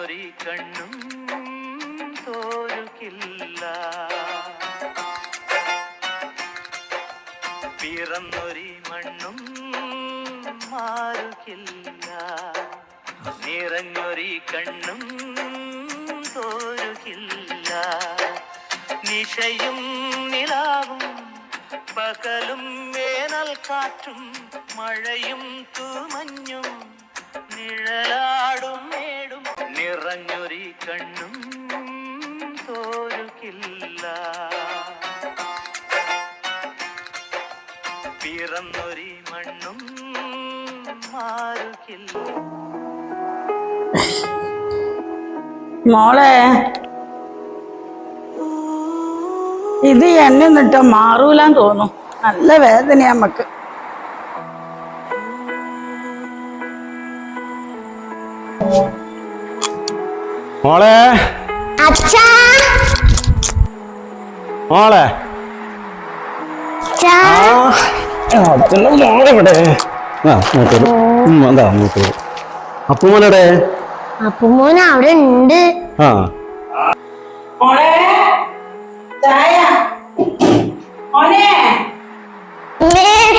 നിറഞ്ഞൊരി കണ്ണും തോരുകില്ല പിറന്നൊരി മണ്ണും മാറുകില്ല നിറഞ്ഞൊരി കണ്ണും തോരുകില്ല നിശയും നിലാവും പകലും വേനൽ കാറ്റും മഴയും തൂമഞ്ഞും നിഴലാടും മേടും നിറഞ്ഞൊരി കണ്ണും തോരുകില്ല പിറന്നൊരി മണ്ണും മാറുകില്ല. മോളെ ഇത് എന്നെ നിട്ട മാറൂലാന്ന് തോന്നും. നല്ല വേദനയാ നമ്മക്ക്. മോളെ മോളെ മോളെവിടെ അപ്പുമോനടെ അപ്പുമോൻ അവിടെ ഉണ്ട്. ആ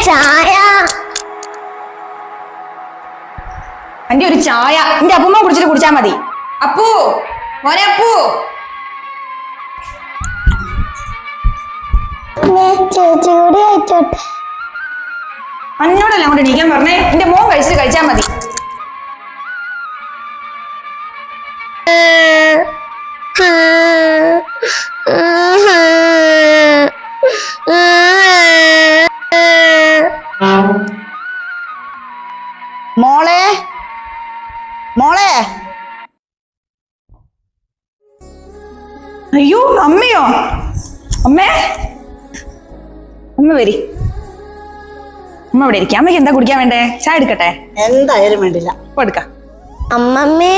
ചായ എന്റെ ഒരു ചായ എന്റെ അപ്പുമ്മ കുടിച്ചിട്ട് കുടിച്ചാ മതി. അപ്പു മോനെ അപ്പു ചേച്ചി കൂടി കഴിച്ചോട്ടെ. അന്നോടല്ല അങ്ങോട്ട് ഇരിക്കാൻ പറഞ്ഞേ. എന്റെ മോൻ കഴിച്ചിട്ട് കഴിച്ചാ മതി. മോളെ മോളെ അയ്യോ അമ്മയോ അമ്മേ അമ്മ വരി. അമ്മ ഇവിടെ ഇരിക്കാം. അമ്മയ്ക്ക് എന്താ കുടിക്കാൻ വേണ്ടേ? ചായ എടുക്കട്ടെ? എന്തായാലും വേണ്ടില്ല. ഇപ്പൊ എടുക്കാം. അമ്മമ്മേ